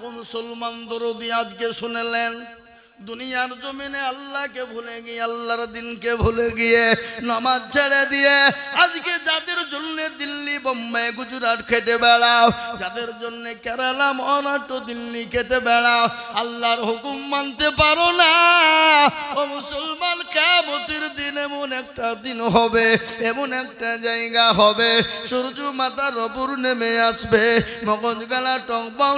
ও মুসলমান দরদি আজকে শুনলেন দুনিয়ার জমিনে আল্লাহকে ভুলে গিয়ে আল্লাহর দিনকে ভুলে গিয়ে নামাজ ছেড়ে দিয়ে আজকে যাদের জন্য দিল্লি বোম্বাই গুজরাট খেটে বেড়াও, যাদের জন্য কেরালা মহারাষ্ট্র দিল্লি খেটে বেড়াও, আল্লাহর হুকুম মানতে পারো না। ও মুসলমান, কিয়ামতের দিন এমন একটা দিন হবে, এমন একটা জায়গা হবে, সূর্য মাথার উপর নেমে আসবে, মগজ গালা টংবাও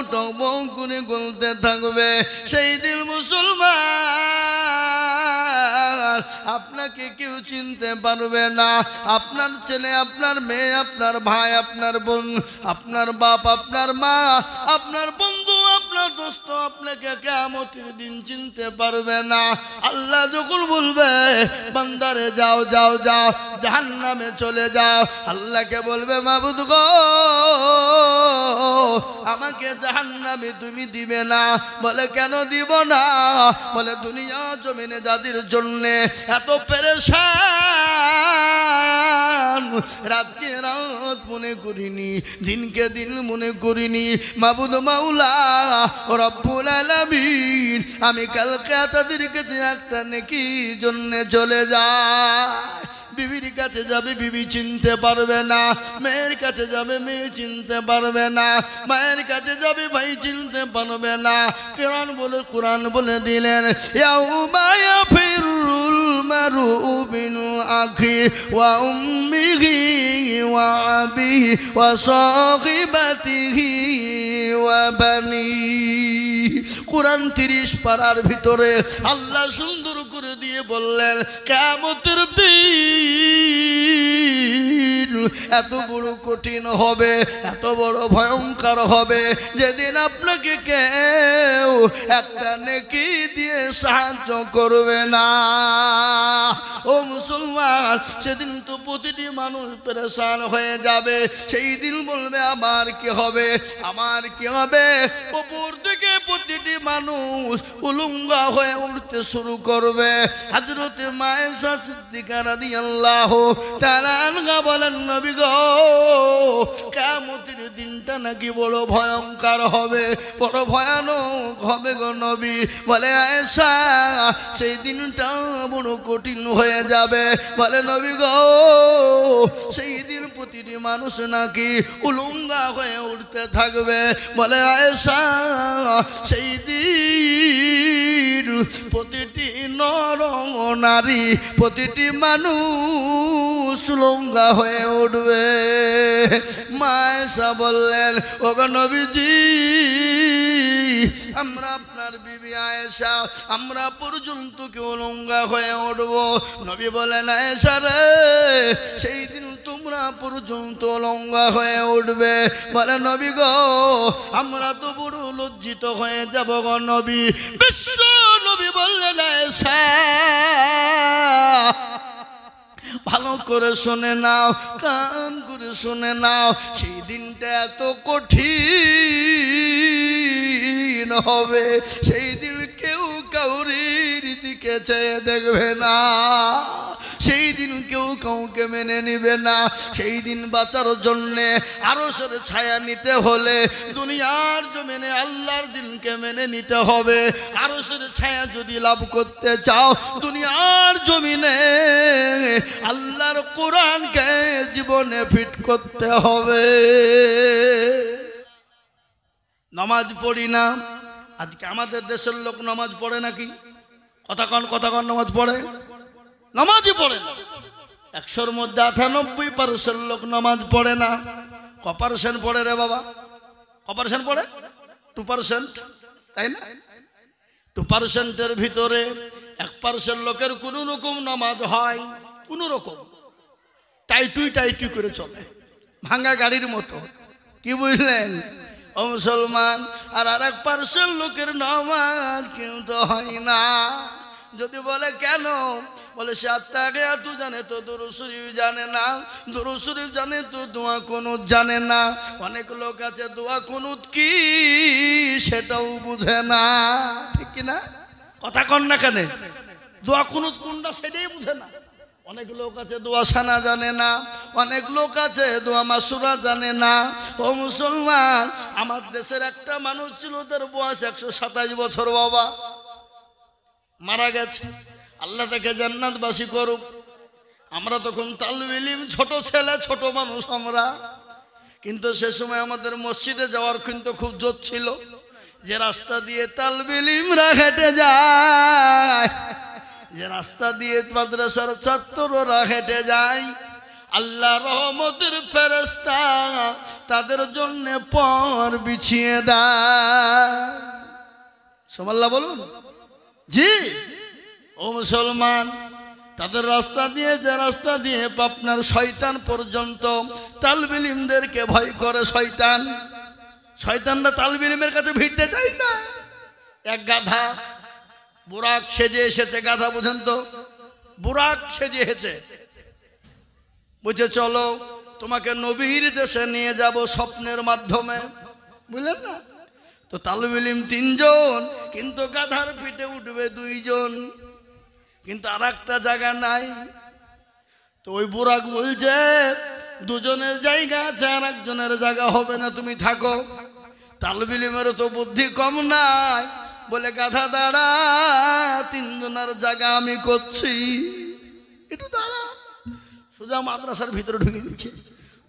করে গলতে থাকবে। সেই দিন মুসলমান আপনাকে কেউ চিনতে পারবে না। আপনার ছেলে, আপনার মেয়ে, আপনার ভাই, আপনার বোন, আপনার বাপ, আপনার মা, আপনার বন্ধু, আপনার দোস্ত আপনাকে কিয়ামতের দিন চিনতে পারবে না। আল্লাহ যখন বলবে বান্দারে যাও যাও যাও জাহান্নামে চলে যাও, আল্লাহকে বলবে মাবুদ গো আমাকে জাহান্নামে তুমি দিবে না। বলে কেন দিব না? বলে দুনিয়া জমিনে যাদের জন্য এত পেরেশান, রাতকে রাত মনে করিনি, দিনকে দিন মনে করিনি, মাবুদ মাওলা ও রব্বুল আলামিন আমি কালকে তাদের কাছে একটা নেকি জন্য চলে যায়। বিবির কাছে যাবে, বিবি চিনতে পারবে না, মেয়ের কাছে যাবে, মেয়ে চিনতে পারবে না, মায়ের কাছে যাবে, ভাই চিনতে পারবে না। কোরআন বলে দিলেন ইয়াউমা ইয়াফিরুল মারউ মিন আখি ওয়া উম্মিহি ওয়া আবিহি ওয়া সাহিবাতিহি ওয়া বানি। কোরআন 30 পারার ভিতরে আল্লাহ সুন্দর করে দিয়ে বললেন কিয়ামতের দিন এত বড় কঠিন হবে, এত বড় ভয়ঙ্কর হবে, যেদিন আপনাকে কেউ একটা নেকি দিয়ে সাহায্য করবে না। ও মুসলমান, সেদিন তো প্রতিটি মানুষ পেরেশান হয়ে যাবে। সেই দিন বলবে আমার কি হবে, আমার কি হবে। উপর থেকে প্রতিটি মানুষ উলঙ্গা হয়ে উঠতে শুরু করবে। হযরতে মায়েশা সিদ্দিকা রাদিয়াল্লাহু তাআলা আনহা বলেন নবী গো কিয়ামতের দিনটা নাকি বড় ভয়ঙ্কর হবে, বড় ভয়ানক হবে গো নবী। বলে আয়েশা সেই দিনটা বড় কঠিন হয়ে যাবে। বলে নবী গো সেই দিন প্রতিটি মানুষ নাকি উলঙ্গা হয়ে উঠতে থাকবে। বলে আয়েশা সেই দিন প্রতিটি নর নারী, প্রতিটি মানুষ উলঙ্গা হয়ে উঠবে। মা আয়েশা বললেন ওগো নবীজি আমরা আপনার বিবি আয়েশা আমরা পর্যন্ত কেউ উলঙ্গা হয়ে উঠব। নবী বলেন আয়েশা রে সেই দিন তোমরা পর্যন্ত উলঙ্গা হয়ে উঠবে। বলে নবী গো আমরা তো বড় লজ্জিত হয়ে যাব গো নবী। বিশ্ব নবী বললেন আয়েশা ভালো করে শুনে নাও, কান করে শুনে নাও, সেই দিনটা এত কঠিন হবে, সেই দিন কেউ কাউরির দিকে চেয়ে দেখবে না, সেই দিন কেউ কাউকে মেনে নিবে না। সেই দিন বাঁচার জন্যে আরশের ছায়া নিতে হলে দুনিয়ার জমিনে আল্লাহর দিনকে মেনে নিতে হবে। আরশের ছায়া যদি লাভ করতে চাও দুনিয়ার জমিনে আল্লাহর কোরআনকে জীবনে ফিট করতে হবে। নামাজ পড়ি না, আজকে আমাদের দেশের লোক নামাজ পড়ে নাকি? কথা কন নামাজ পড়ে? নামাজই পড়ে না। 100-র মধ্যে 98% লোক নামাজ পড়ে না। কপারসেন্ট পড়ে রে বাবা? কপারসেন্ট পড়ে 2%, তাই না? 2%-এর ভিতরে 1% লোকের কোন রকম নামাজ হয়, কোন রকম টাইটুই করে চলে, ভাঙা গাড়ির মতো। কি বুঝলেন ও মুসলমান? আর 1% লোকের নামাজ কিন্তু হয় না। যদি বলে কেন, বলে সে আত্মাকে এত জানে তো দুরূদ শরীফ জানে না, দুরূদ শরীফ জানে তো দোয়া কুনুত জানে না। অনেক লোক আছে দোয়া কুনুত কি সেটাও বুঝে না, ঠিক কিনা? কথা কন না কেন? দোয়া কুনুত কোনটা সেটাই বুঝে না। অনেক লোক আছে দোয়া সানা জানে না, অনেক লোক আছে দোয়া মাসুরা জানে না। ও মুসলমান, আমার দেশের একটা মানুষ ছিল, তার বয়স 127 বছর, বাবা মারা গেছে। আল্লাহ তাকে জান্নাতবাসী করুক। আমরা তখন তালিবে ইলম, ছোট ছেলে, ছোট মানুষ আমরা, কিন্তু সে সময় আমাদের মসজিদে যাওয়ার কিন্তু খুব জোর ছিল। যে রাস্তা দিয়ে তালিবে ইলমরা হেঁটে যায়, যে রাস্তা দিয়ে মাদ্রাসার ছাত্ররা হেঁটে যায়, আল্লাহ রহমতের ফেরেশতা তাদের জন্য পর বিছিয়ে দেয়। সুবহানাল্লাহ বলুন। জি ও মুসলমান, তাদের রাস্তা দিয়ে, যে রাস্তা দিয়ে আপনার শয়তান পর্যন্ত তালিবে ইলমদেরকে ভয় করে। শয়তানরা তালিবে ইলমের কাছে ভিড়তে চায় না। এক গাধা বুরাক সেজে এসেছে। গাধা বুঝেন তো, বুরাক সেজে এসেছে, বুঝে চলো তোমাকে নবীর দেশে নিয়ে যাব স্বপ্নের মাধ্যমে, বুঝলেন না? তো তালিবে ইলম 3 জন, কিন্তু গাধার পিঠে উঠবে 2 জন, কিন্তু আর একটা জায়গা নাই। তো ওই বুরাক বলছে 2 জনের জায়গা আছে, আর 1 জনের জায়গা হবে না, তুমি থাকো। তালিবে ইলমেরও তো বুদ্ধি কম নাই, বলে গাধা দাঁড়া, 3 জনের জায়গা আমি করছি, একটু দাঁড়া। সোজা মাদ্রাসার ভিতরে ঢুকে দিচ্ছে।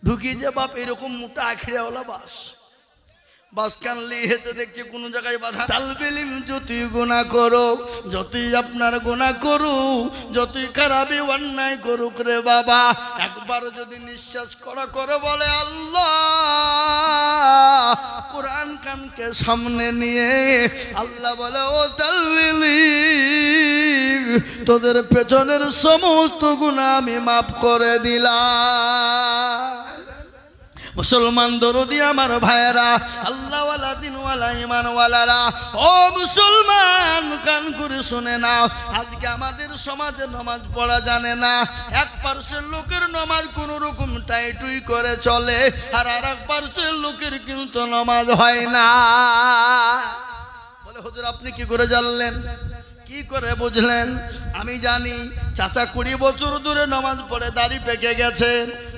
ঢুকিয়ে যে বাপ এরকম মোটা আখিরাওয়ালা বাস কানলি হেঁচে দেখছে কোনো জায়গায় বাধা। তালিবে ইলম যতই গুনাহ করো, যতই আপনার গুনাহ করু, যতই খারাপি অন্যায় করুক রে বাবা, একবার যদি নিঃশ্বাস করে বলে আল্লাহ, কোরআন কানকে সামনে নিয়ে আল্লাহ বলে, ও তালিবে ইলম, তোদের পেছনের সমস্ত গুনাহ আমি মাফ করে দিলাম। মুসলমান দরদি আমার ভাইয়েরা, আল্লাহওয়ালা দিনওয়ালা ইমানওয়ালারা, ও মুসলমান কান করে শুনে নাও। আজকে আমাদের সমাজে নামাজ পড়া জানে না। 1% লোকের নামাজ কোনো রকম টাইটুই করে চলে, আর 1% লোকের কিন্তু নামাজ হয় না। বলে হুজুর আপনি কি করে জানলেন, কি করে বুঝলেন? আমি জানি চাচা 20 বছর ধরে নামাজ পড়ে, দাড়ি পেকে গেছে,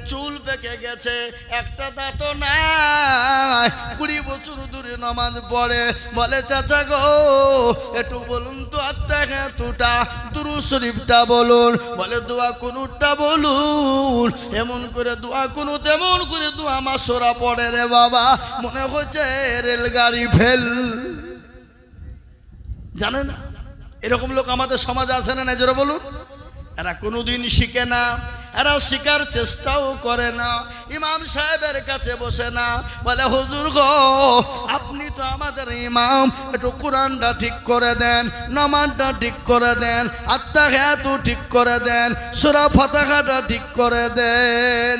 চুল পেকে গেছে, একটা দাঁতও নাই, 20 বছর ধরে নামাজ পড়ে। বলে চাচা গো একটু বলুন তো আত্তাহিয়াতুটা, দুরূদ শরীফটা বলুন। বলে দোয়া কুনুতটা বলুন। এমন করে দোয়া কুনুত, এমন করে দোয়া মাসুরা পড়ে রে বাবা, মনে হচ্ছে রেলগাড়ি ফেল। জানে না এরকম লোক আমাদের সমাজে আছে না? জোরে বলুন। এরা কোনোদিন শিখে না, এরা শিকার চেষ্টাও করে না। ইমাম সাহেবের কাছে বসে না, বলে হুজুর গো আপনি তো আমাদের ইমাম, একটু কোরআনটা ঠিক করে দেন, নামাজটা ঠিক করে দেন, আত্তাহিয়াতু ঠিক করে দেন, সূরা ফাতিহাটা ঠিক করে দেন,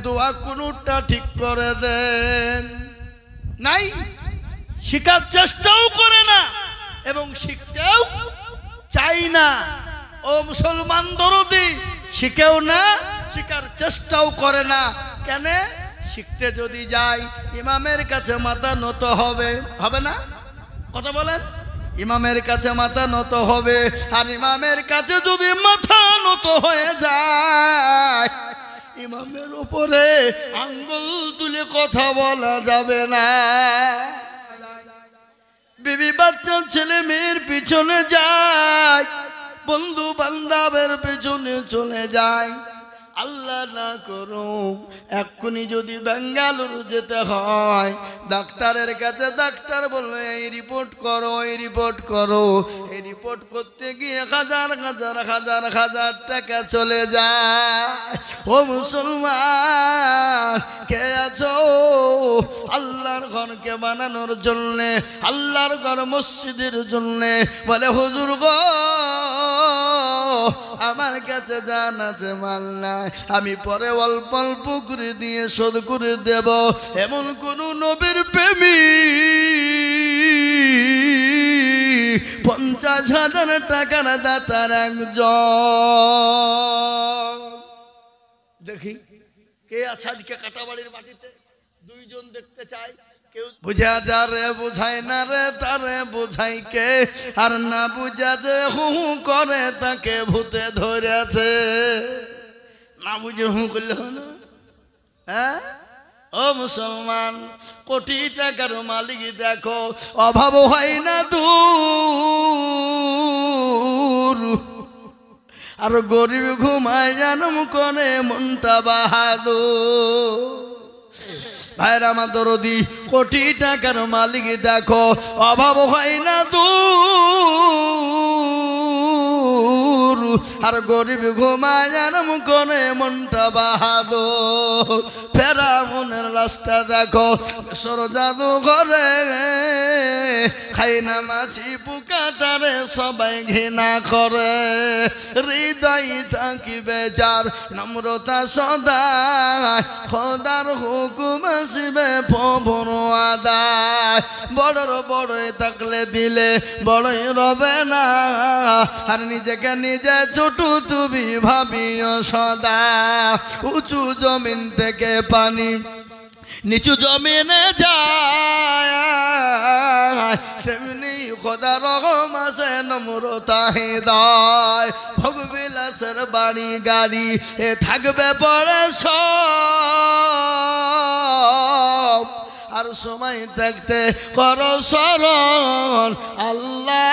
দোয়া কুনুতটা ঠিক করে দেন। নাই, শিকার চেষ্টাও করে না এবং শিখতেও চাই না। ও মুসলমান দরদি, শিখেও না, শিখার চেষ্টাও করে না। কেন? শিখতে যদি যাই ইমামের কাছে মাথা নত হবে না? কথা বলেন। ইমামের কাছে মাথা নত হবে, আর ইমামের কাছে যদি মাথা নত হয়ে যায়, ইমামের উপরে আঙ্গুল তুলে কথা বলা যাবে না। বিবি বাচ্চা ছেলে মেয়ের পিছনে যায়, বন্ধু বান্ধবের পেছনে চলে যায়। আল্লাহ না করুক এক্ষুনি যদি বেঙ্গালুরু যেতে হয়, ডাক্তারের কাছে ডাক্তার বললো এই রিপোর্ট করো, এই রিপোর্ট করো, এই রিপোর্ট করতে গিয়ে হাজার হাজার হাজার হাজার টাকা চলে যায়। ও মুসলমান কে আছো আল্লাহর ঘরকে বানানোর জন্যে, আল্লাহর ঘর মসজিদের জন্যে, বলে হুজুর গো আমার কাছে জান আছে মাল নাই, আমি পরে অল্প অল্প করে দিয়ে শোধ করে দেব। এমন কোন নবীর প্রেমিক 50,000 টাকার দাতার একজন দেখি কে আছে আজকে কাটাবাড়ির মাটিতে? 2 জন দেখতে চাই, বুঝা যা রে বুঝাই না রে তারে বুঝাই কে, আর না বুঝা যে হু হু করে তাকে ভূতে ধরেছে। না বুঝে হু করলে হলো, হ্যাঁ? ও মুসলমান, কোটি টাকার মালিক দেখো, অভাব হয় না দূর, আর গরিব ঘুমায় জানম করে মনটা বাহাদুর। ভাইরা আমার দরদি, কোটি টাকার মালিক দেখো, অভাব হয় না দূর, আর গরিব ঘুমায় জানম করে মনটা বাহাদুর। ফেরাউনের লাশটা দেখো মিশর জাদু ঘরে, খাই না মাছি পোকা তারে সবাই ঘৃণা করে। হৃদয় থাকিবে যার নম্রতা সদায়, খোদার হুকুম আসবে প্রভুর আদায়। বড়র বড়ই থাকলে দিলে বড়ই রবে না, আর নিজেকে নিজে ছোট তুমি ভাবিও সদা। উঁচু জমিন থেকে পানি নিচু জমিনে যায়, তেমনি খোদা রহম আছে নম্রতা হৃদয়। ভোগবিলাসের বাড়ি গাড়ি এ থাকবে পরে সব, আর সময় থাকতে করো স্মরণ আল্লাহ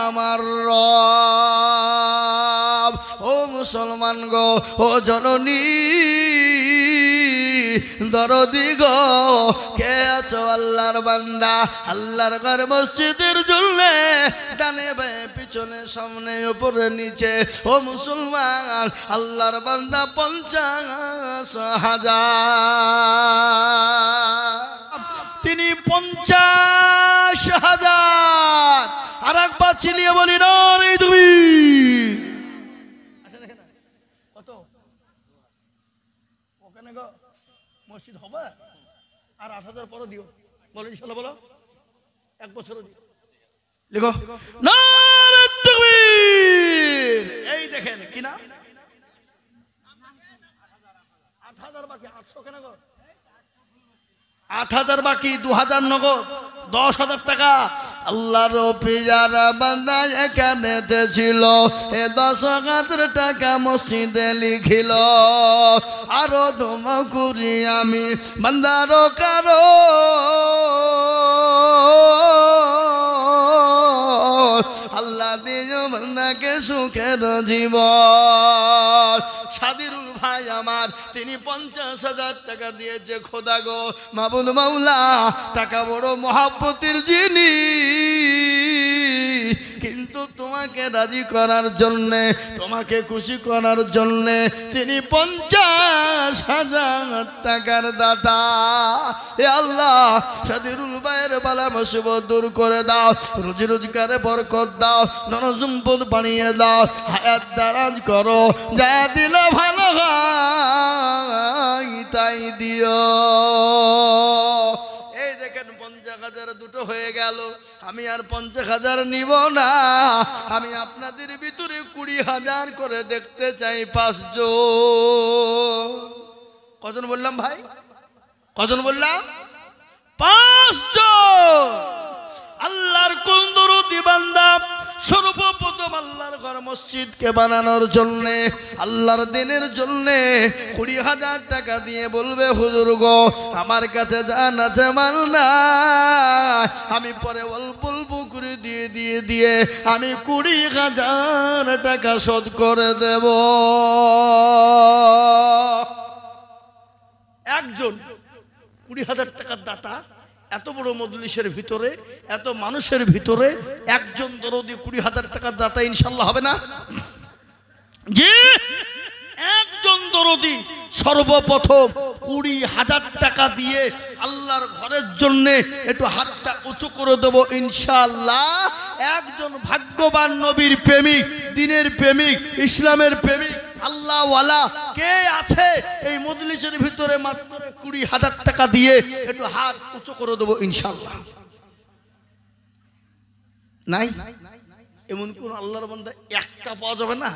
আমার রব। ও মুসলমান গো, ও জননী দরদি গো, কে আছো আল্লাহর বান্দা, আল্লাহর ঘর মসজিদের জন্য ডানে বায়ে পিছনে সামনে উপরে নিচে। ও মুসলমান, আল্লাহর বান্দা 50,000, তিনি 50,000। আর একবার চিলিয়ে বলি না রে তুমি কত ওখানে গো মসজিদ হবে, আর 8,000 পরে দিও, বলো ইনশাআল্লাহ, বলো 1 বছরও দিও। লিখো নারে তাকবীর। এই দেখেন কি না, 8,000 বাকি, 800 কেন গো? 8,000 বাকি, 2,000 নগদ, 10,000 টাকা। আল্লাহর পিয়ারা বান্দা এখানেতে ছিল, এ 10,000 টাকা মসজিদে লিখিল। আরো দোয়া করি আমি বান্দারো কারো, আল্লাহ দিও বান্দাকে সুখের জীবন। সাদিরুল ভাই আমার, তিনি 50,000 টাকা দিয়েছে। খোদা গো, মাবুদ মাওলা, টাকা বড় মহাব্বতের জিনিস, কিন্তু তোমাকে রাজি করার জন্যে, তোমাকে খুশি করার জন্যে তিনি 50,000 টাকার দাতা। এ আল্লাহ, সাদিরুল ভাইয়ের বালা মুসিবত দূর করে দাও, রুজি রোজগারে বরকত দাও, ধন সম্পদ বানিয়ে দাও, হায়াত দারাজ করো, যা দিলে ভালো হয় তাই দিও। এই দেখেন 50,000 দুটো হয়ে গেল। আমি আর 50,000 নিব না, আমি আপনাদের ভিতরে 20,000 করে দেখতে চাই। 5 জন। কজন বললাম ভাই? কজন বললাম? 5 জন। আল্লাহর কোন দরদি বান্দা সর্বপ্রথম আল্লাহর ঘর মসজিদকে বানানোর জন্যে, আল্লাহর দিনের জন্যে 20,000 টাকা দিয়ে বলবে, হুজুর গো, আমার কাছে জান আছে মাল না, আমি পরে অল্প অল্প করে দিয়ে আমি 20,000 টাকা শোধ করে দেব। একজন 20,000 টাকার দাতা, এত বড় মজলিসের ভিতরে, এত মানুষের ভিতরে একজন দরদি 20,000 টাকার দাতা ইনশাআল্লাহ হবে না? জি, একজন দরদি সর্বপ্রথম 20,000 টাকা দিয়ে আল্লাহর ঘরের জন্য একটু হাতটা উঁচু করে দেব ইনশাআল্লাহ। একজন ভাগ্যবান নবীর প্রেমিক, দিনের প্রেমিক, ইসলামের প্রেমিক, আল্লাহওয়ালা কে আছে এই মজলিসের ভিতরে? মাত্র 20,000 টাকা দিয়ে একটু হাত উঁচু করে দেবো ইনশাআল্লাহ। নাই? এমন কোন আল্লাহর বান্দা একটা পাওয়া যাবে না?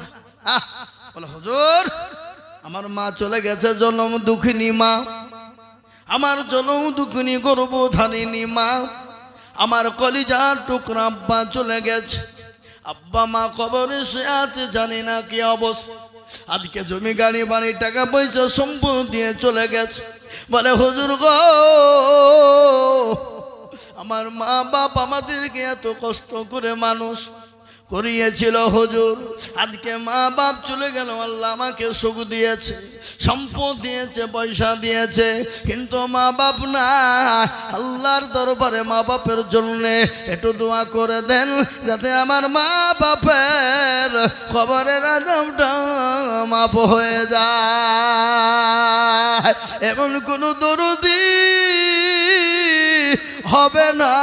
বলে হুজুর, আমার মা চলে গেছে, জনম দুঃখিনী মা, আমার জনম দুঃখিনী গর্ভধারিণী মা, আমার কলিজার টুকরা আব্বা চলে গেছে। আব্বা মা কবরে সে আছে, জানি না কি অবস্থা। আজকে জমি গাড়ি বাড়ি টাকা পয়সা সম্পদ দিয়ে চলে গেছে। বলে হুজুর গো, আমার মা বাপ আমাদেরকে এত কষ্ট করে মানুষ করিয়েছিল হুজুর, আজকে মা বাপ চলে গেল, আল্লাহ আমাকে সুখ দিয়েছে, সম্পদ দিয়েছে, পয়সা দিয়েছে, কিন্তু মা বাপ না। আল্লাহর দরবারে মা বাপের জন্য একটু দোয়া করে দেন, যাতে আমার মা বাপের কবরের আযাবটা মাফ হয়ে যায়। এমন কোন দরদি হবে না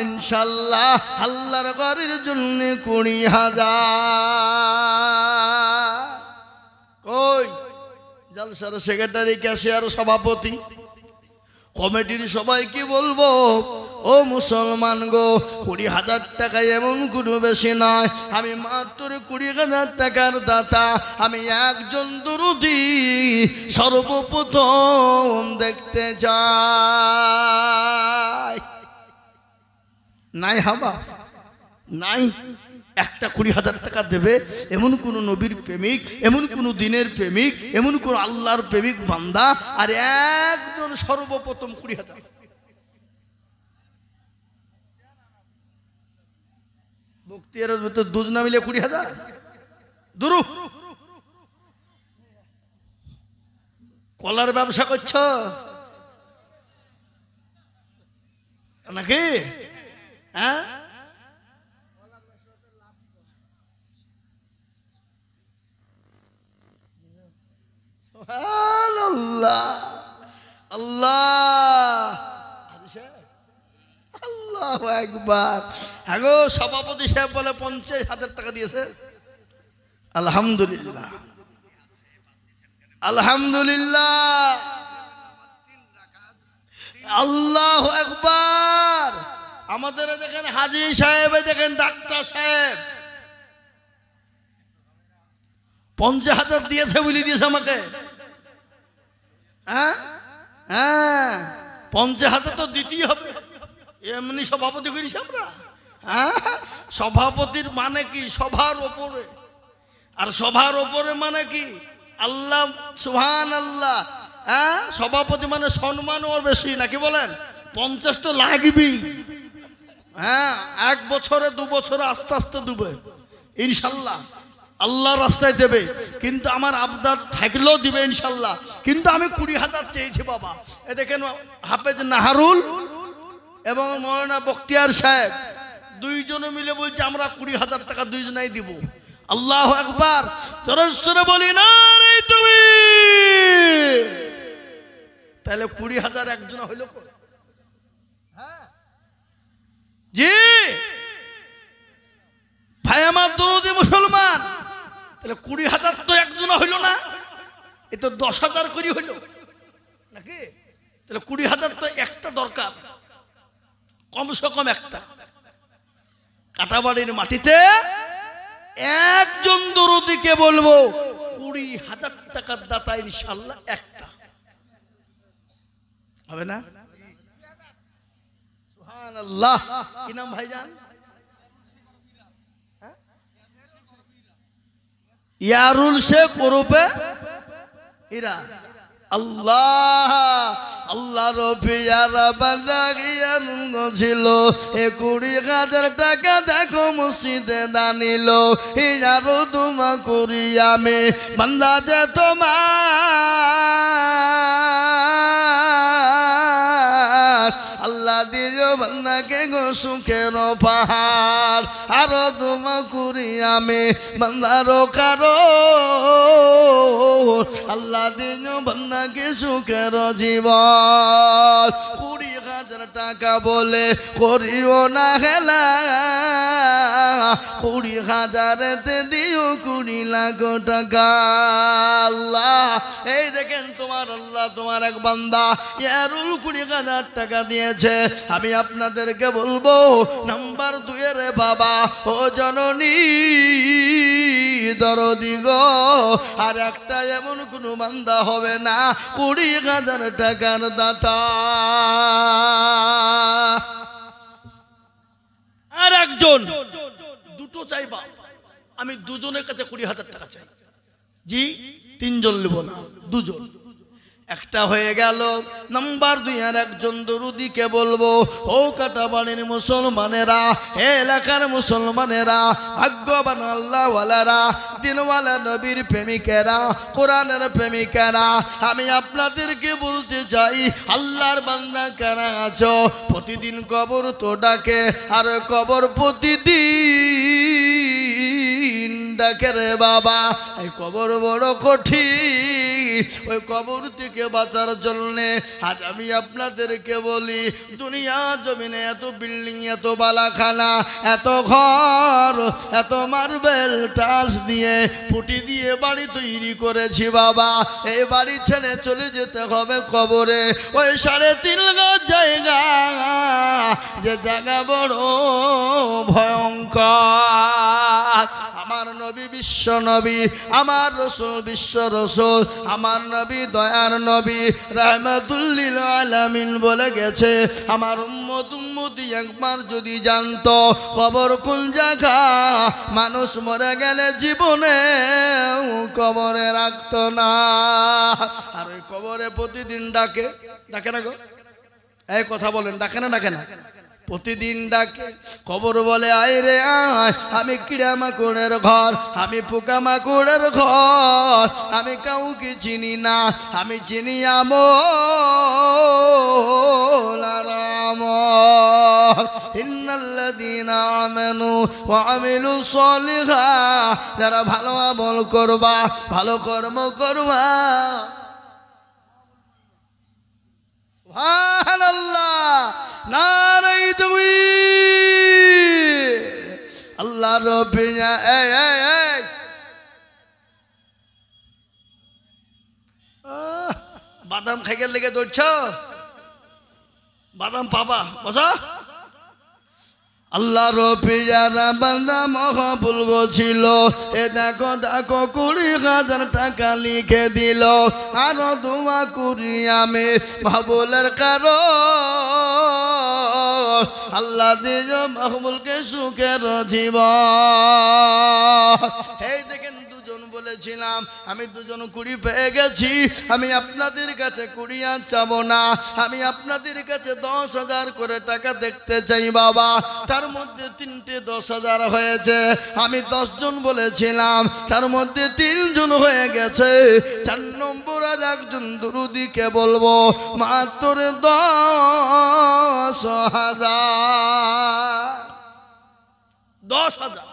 ইনশাল্লাহ, আল্লাহর ঘরের জন্য 20,000। কই জলসার সেক্রেটারি, ক্যাশিয়ার, সভাপতি, কমিটির সবাইকে বলবো, ও মুসলমান গো, 20,000 টাকা এমন কোনো বেশি নয়। আমি মাত্র 20,000 টাকার দাতা। আমি একজন দরুদি সর্বপ্রথম দেখতে চাই। নাই হাবা নাই, একটা 20,000 টাকা দেবে এমন কোন নবীর প্রেমিক, এমন কোন দিনের প্রেমিক, এমন কোন আল্লাহর প্রেমিক বান্দা, আর একজন সর্বপ্রথম 20,000। বক্তিয়ার ভিতর দুধ না মিলে 20,000 দুরু। কলার ব্যবসা করছ নাকি? হ্যাঁ, আল্লাহ আল্লাহ আল্লাহু আকবার। হ্যাঁ গো, সভাপতি সাহেব বলে 50,000 টাকা দিয়েছে। আলহামদুলিল্লাহ আলহামদুলিল্লাহ, আল্লাহু আকবার। আমাদের দেখেন হাজী সাহেব, দেখেন ডাক্তার সাহেব 50,000 দিয়েছে, বলে দিয়েছে আমাকে। হ্যাঁ হ্যাঁ, 50,000 তো দিতেই হবে, এমনি সভাপতি করেছি আমরা। হ্যাঁ, সভাপতির মানে কি? সভার ওপরে। আর সভার ওপরে মানে কি? আল্লাহ সুবহানাল্লাহ। হ্যাঁ, সভাপতি মানে সম্মান ওর বেশি, নাকি বলেন? 50 তো লাগবেই। হ্যাঁ, 1 বছরে 2 বছরে আস্তে আস্তে দেবে ইনশাল্লাহ, আল্লাহ রাস্তায় দেবে। কিন্তু আমার আবদার থাকলেও দিবে ইনশাল্লাহ। কিন্তু আমি 20,000 চেয়েছি বাবা। এ দেখেন হাফেজ নাহারুল এবং মৌলানা বখতিয়ার সাহেব দুইজনে মিলে বলছে আমরা 20,000 টাকা দুইজনেই দিব। আল্লাহু আকবার, জোরে বলি না রে তুমি। তাহলে 20,000 একজন হইল। হ্যাঁ জি ভাই আমার দরদি মুসলমান, তাহলে 20,000 তো একজন হইল না, এ তো 10,000 করে হইল নাকি? তাহলে 20,000 তো একটা দরকার, কমসে কম একটা। কাটাবাড়ির মাটিতে একজন দরদিকে বলবো 20,000 টাকার দাতা ইনশাল্লাহ একটা হবে না? সুবহানাল্লাহ। কি নাম ভাইজান? ইয়ারুল শেখ ওরফে ইরা। আল্লাহ আল্লাহ রফিয়ারা বান্দা গিয়ান ছিল, 20,000 টাকা দেখো মসজিদে দানিল। ইয়ারো তোমা করি আমি বান্দা যে তোমার, আল্লাহ দিও বান্দাকে গো সুখের পাহাড়। আরো তোমা করি আমি বান্দারো কারো, আল্লাহ দিও বান্দাকে সুখের জীবন। 20,000 টাকা বলে করিও না হেলা, 20,000-তে দিও 20 লাখ টাকা। আল্লাহ এই দেখেন তোমার আল্লাহ তোমার এক বান্দা ইয়ারুল 20,000 টাকা দিয়েছে। আমি আপনাদেরকে বলবো নাম্বার 2 এর বাবা ও জননী দরদি গো, আর একটা এমন কোন বান্দা হবে না 20,000 টাকার দাতা। আর একজন দুটো চাইবা, আমি দুজনের কাছে 20,000 টাকা চাই। জি 3 জন নেব না, 2 জন। একটা হয়ে গেল। নাম্বার 2 আর একজন দরুদিকে বলবো ও কাটাবাড়ির মুসলমানেরা, এলাকার মুসলমানেরা, ভাগ্যবান আল্লাহওয়ালারা, দিনওয়ালা নবীর প্রেমিকেরা, কোরআনের প্রেমিকেরা, আমি আপনাদেরকে বলতে চাই আল্লাহর বান্দা কারা আছো প্রতিদিন কবর তো ডাকে, আর কবর প্রতিদিন ডাকে রে বাবা। এই কবর বড় কঠিন, ওই কবর থেকে বাঁচার জন্যে আজ আমি আপনাদেরকে বলি দুনিয়া জমিনে এত বিল্ডিং, এত বালাখানা, এত ঘর, এত মার্বেল টাইলস দিয়ে পুটি দিয়ে বাড়ি তৈরি করেছি বাবা। এই বাড়ি ছেড়ে চলে যেতে হবে কবরে। ওই 3.5 গজ জায়গা, যে জায়গা বড় ভয়ঙ্কর। আমার নবী বিশ্ব নবী, আমার রসুল বিশ্ব রসুল, আমার নবী দয়ার নবী রাহমাতুল লিল আলামিন বলে গেছে আমার উম্মতি একবার যদি জানতো কবর কোন জায়গা, মানুষ মরে গেলে জীবনে কবরে রাখতো না। আর ওই কবরে প্রতিদিন ডাকে, ডাকে না গো? এই কথা বলেন, ডাকে না ডাকে না? প্রতিদিন ডাকে। কবর বলে আয় রে আয়, আমি কিড়া মাকড়ের ঘর, আমি পোকা মাকড়ের ঘর, আমি কাউকে চিনি না, আমি চিনি আমল আর আমল। ইন্নাল্লাযীনা আমানু ওয়া আমিলুস সলিহাত, যারা ভালো আমল করবা, ভালো কর্ম করবা, সুবহানাল্লাহ, নারায়ে তাকবীর, আল্লাহ রব্বিনা। এই এই এই বাদাম খাইকে লেগে দৌড়ছ, বাদাম পাবা, বসা। আল্লাহ রব্বিনা বান্দা মহবুল ছিল, এ দেখো দেখো 20,000 টাকা লিখে দিল। আরো দোয়া করি আমি মাহবুলের কারণ, আল্লাহ দিও মাহবুলকে সুখের জীবন। এই দেখেন দুজন বলেছিলাম, আমি 2 জন 20 পেয়ে গেছি। আমি আপনাদের কাছে 20 আর চাবো না, আমি আপনাদের কাছে 10,000 করে টাকা দেখতে চাই বাবা। তার মধ্যে 3টে 10,000 হয়েছে। আমি 10 জন বলেছিলাম, তার মধ্যে 3 জন হয়ে গেছে। 4 নম্বর আর একজন দরুদিকে বলবো মাত্র 10,000, 10,000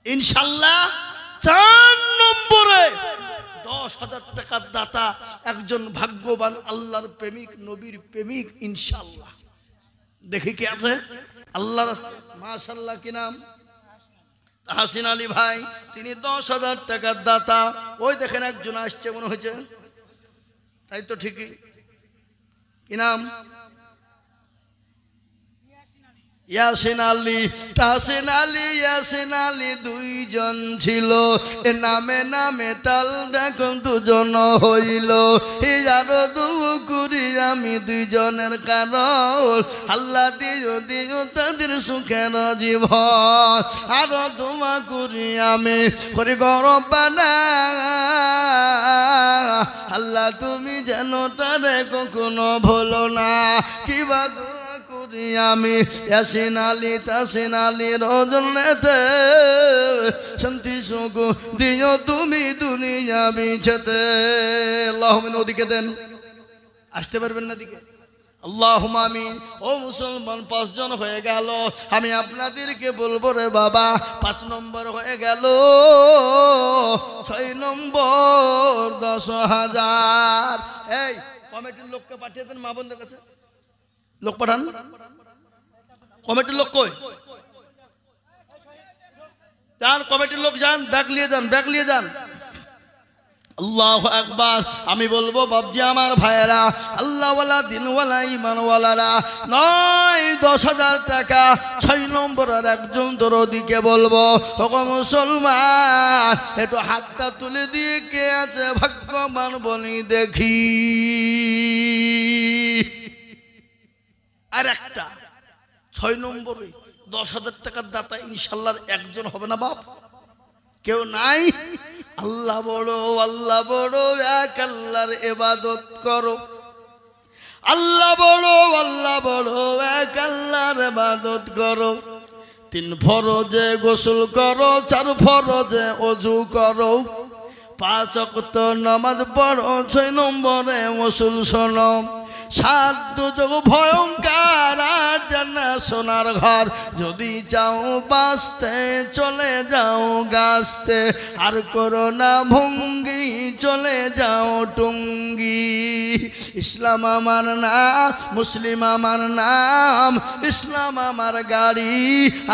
ইনশাল্লাহ। 4 নম্বরে 10,000 টাকার দাতা একজন ভাগ্যবান আল্লাহর প্রেমিক, নবীর প্রেমিক ইনশাল্লাহ। দেখি কি আছে আল্লাহর মাশাআল্লাহ। কি নাম? তাহসিন আলী ভাই, তিনি 10,000 টাকার দাতা। ওই দেখেন একজন আসছে মনে হয়েছে, তাই তো ঠিকই। কি নাম? ইয়াসিন আলী, তাহসিন আলী, ইয়াসিন আলী 2 জন ছিল। এ নামে নামে তাল দেখুন 2 জন হইল। আরো দোয়া করি আমি 2 জনের কারণ, আল্লাহ দিও দিও তাদের সুখের জীবন। আরো দোয়া করি আমি করি গরবানা, আল্লাহ তুমি যেন তারে কখনো ভুলো না। কিবা আমি ইয়াসিন আলী তাহসিন আলীর জন্যতে শান্তি সুখ দিও তুমি দুনিয়া বিছেতে। আল্লাহুম্মা ওদিকে দেন, আসতে পারবেন না দিকে? আল্লাহুম্মা আমিন। ও মুসলমান 5 জন হয়ে গেল। আমি আপনাদেরকে বলবো রে বাবা 5 নম্বর হয়ে গেল। 6 নম্বর 10,000। এই কমিটির লোককে পাঠিয়ে দেন, মা বোনদের কাছে লোক পাঠান। কমিটির লোক কই? যান কমিটির লোক যান, ব্যাগ নিয়ে যান, ব্যাগ নিয়ে যান। আল্লাহু আকবার। আমি বলবো বাবজি আমার ভাইয়েরা, আল্লাহওয়ালা দিনওয়ালা ইমানওয়ালারা, ৯-১০,০০০ টাকা ৬ নম্বরের একজন দরদিকে বলবো, ওগো মুসলমান একটু হাতটা তুলে দিয়ে কে আছে ভাগ্যবান বলি দেখি। আর একটা ৬ নম্বরে ১০,০০০ টাকার দাতা ইনশাল্লাহ একজন হবে না বাপ? কেউ নাই? আল্লাহ বড়, আল্লাহ বড়, এক আল্লাহর ইবাদত করো। আল্লাহ বড়, আল্লাহ বড়, এক আল্লাহর ইবাদত করো। ৩ ফরজে গোসল করো, ৪ ফরজে ওযু করো, ৫ ওয়াক্ত নামাজ পড়ো, ৬ নম্বরে ওসুল শোনো। ৭ দুজক ভয়ঙ্কর আর জান্নাত সোনার ঘর, যদি চাও বাঁচতে চলে যাও গাছতে, আর করো না ভঙ্গি চলে যাও টুঙ্গি। ইসলাম আমার নাম, মুসলিম আমার নাম, ইসলাম আমার গাড়ি,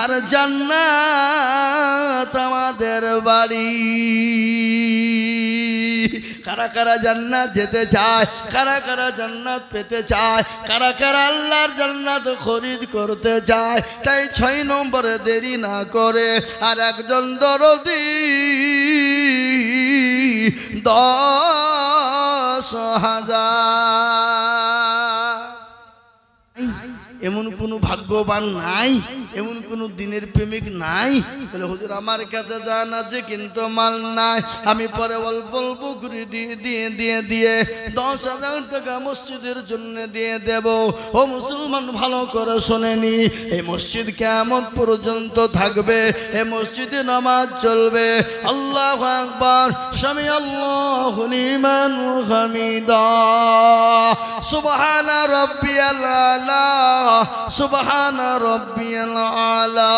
আর জান্নাত আমাদের বাড়ি। কারা কারা জান্নাত যেতে চায়, কারা কারা জান্নাত পেতে চায়, কারা কারা আল্লাহর জান্নাত খরিদ করতে চায়, তাই ৬ নম্বরে দেরি না করে আর একজন দরদি ১০,০০০। এমন কোনো ভাগ্যবান নাই, এমন কোনো দিনের প্রেমিক নাই বলে হুজুর আমার কাছে জান আছে কিন্তু মাল নাই, আমি পরে অল্প অল্প করে দিয়ে দিয়ে দিয়ে দিয়ে ১০,০০০ টাকা মসজিদের জন্য দিয়ে দেব। ও মুসলমান ভালো করে শোনেনি, এই মসজিদ কিয়ামত পর্যন্ত থাকবে, এই মসজিদে নামাজ চলবে। আল্লাহু আকবার, সামি আল্লাহু লিমান হামিদা, সুবহানা রাব্বিয়াল আলা, সুবহানা রাব্বিয়াল আলা,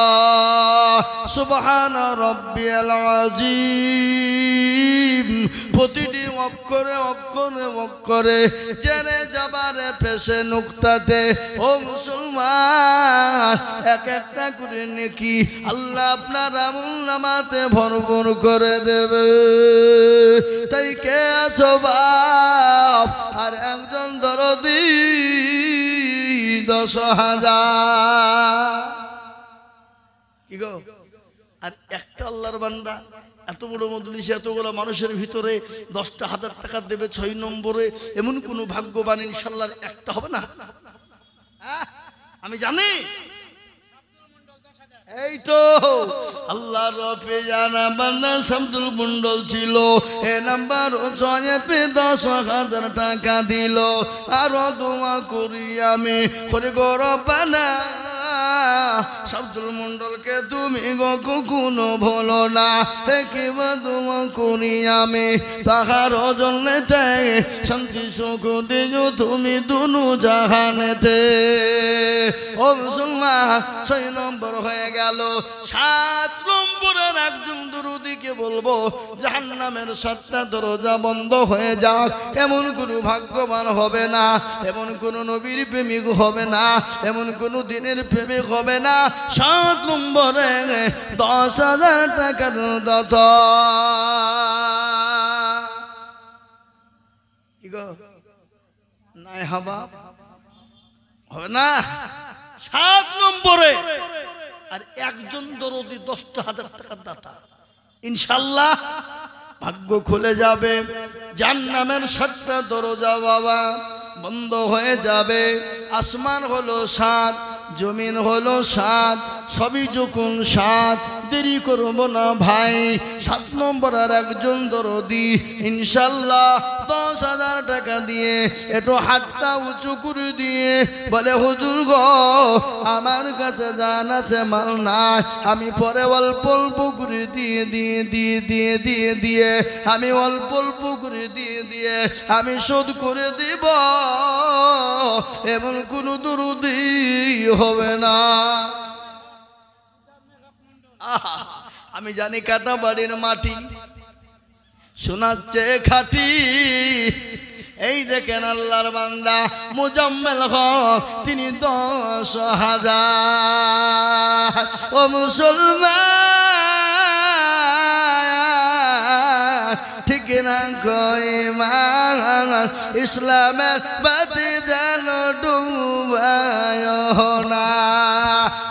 সুবহানা রাব্বিয়াল আযীম। প্রতিটি অক্ষরে অক্ষরে অক্ষরে জেনে যাবারে পেশে নুক্তাতে, ও মুসলমান এক একটা করে নেকি আল্লাহ আপনার আমলনামাতে ভরপুর করে দেবে। তাই কে আছো বাপ আর একজন দরদি ১০,০০০। কি গো, আর একটা আল্লাহর বান্দা এত বড় মজলিসে এতগুলো মানুষের ভিতরে ১০,০০০ টাকা দেবে ৬ নম্বরে, এমন কোন ভাগ্যবান ইনশাআল্লাহ একটা হবে না? আমি জানি। এই তো আল্লাহ রফে জানা বান্দা শামসুল মন্ডল ছিল, এ নাম্বার ৬-তে ১০,০০০ টাকা দিল। আরো দোয়া করি আমি করে গরবানা, শামসুল মন্ডলকে তুমি গো কখনো ভুলো না। কিবা দোয়া করি আমি তাহার জন্যতে, শান্তি সুখ দিও তুমি দুনু জাহানেতে। ও মুসলমান ৬ নম্বর হয়ে গেল। ৭ নম্বরের একজন দরদিকে বলবো জাহান্নামের ৭টা দরজা বন্ধ হয়ে যাক, এমন কোনো ভাগ্যবান হবে না, এমন কোনো নবীর প্রেমিক হবে না, এমন কোনো দিনের প্রেমিক হবে না। ৭ নম্বরে ১০,০০০ টাকার দাতা। কি গো, নাই হবা হবে না? ৭ নম্বরে আর একজন দরদি ১০,০০০ টাকার দাতা, ইনশাআল্লাহ ভাগ্য খুলে যাবে। জাহান্নামের ৭টা দরজা বাবা বন্ধ হয়ে যাবে। আসমান হলো ৭, জমিন হলো ৭, সবই যখন ৭, দেরি করব না ভাই। ৭ নম্বর আর একজন দরদি ইনশাআল্লাহ ১০,০০০ টাকা দিয়ে একটু হাতটা উঁচু করে দিয়ে বলে হুজুর গো আমার কাছে জান আছে মাল নাই, আমি পরে অল্প অল্প করে দিয়ে দিয়ে দিয়ে দিয়ে দিয়ে দিয়ে আমি অল্প অল্প করে দিয়ে দিয়ে আমি শোধ করে দিব, এমন কোন দরদি হবে না। আমি জানি কাটা বাড়ির মাটি শোনাচ্ছে খাটি। এই দেখেন আল্লাহর বান্দা মুজাম্মেল হক, তিনি ১০,০০০। ও মুসলমান রাখো ঈমান ইসলামের বাতি যেন ডুবায় না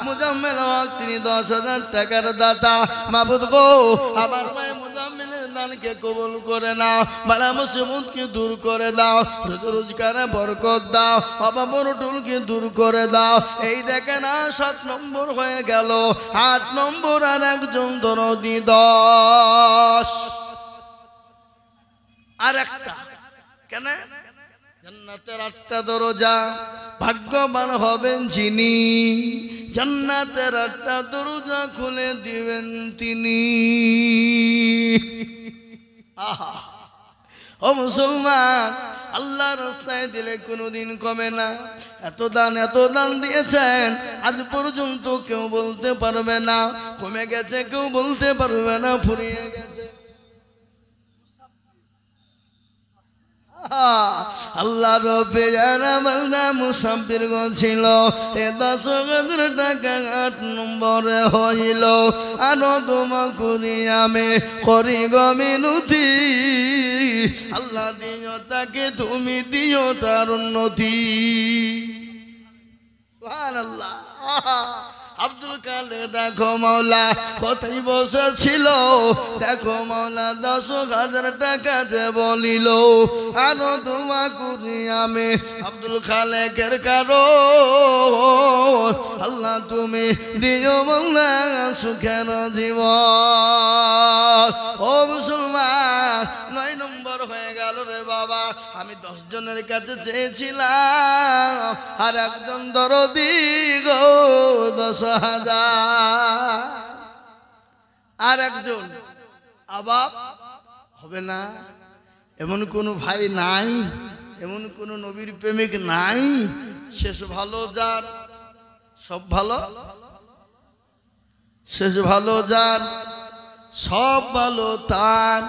মুজাম্মেল হক তিনি 10,000 টাকার দাতা মাবুদ গো আমার ভাই মুজাম্মেলের দানকে কবুল করে নাও বালা মুসিবতকে দূর করে দাও রোজগারে বরকত দাও অভাব অনটনকে দূর করে দাও এই দেখে না 7 নম্বর হয়ে গেল 8 নম্বর আর একজন দরদি 10 আর একটা কেন জান্নাতের 8টা দরজা ভাগ্যবান হবেন যিনি জান্নাতের 8টা দরজা খুলে দিবেন তিনি আহা ও মুসলমান আল্লাহর রাস্তায় দিলে কোনোদিন কমে না এত দান দিয়েছেন আজ পর্যন্ত কেউ বলতে পারবে না কমে গেছে কেউ বলতে পারবে না ফুরিয়ে গেছে আল্লাহ রবে যারা বান্দা মুসাফির ছিল 10,000 টাকা 8 নম্বরে হইল আরো তোমা করি আমি করি গো মিনতি আল্লাহ দিও তাকে তুমি দিও তার উন্নতি সুবহানাল্লাহ আব্দুল কাদের দেখো মাওলা কোথায় বসেছিল দেখো মাওলা 10,000 টাকা যে বলিল আরো দোয়া করি আমি আব্দুল খালেকের কারণ আল্লাহ তুমি দিও মাওলা সুখের জীবন ও মুসলমান 9 নম্বর হয়ে গেল রে বাবা আমি 10 জনের কাছে চেয়েছিলাম আর একজন দরদি গো 10,000 আর একজন আবার হবে না এমন কোন ভাই নাই এমন কোন নবীর প্রেমিক নাই শেষ ভালো যার সব ভালো শেষ ভালো যার সব ভালো তার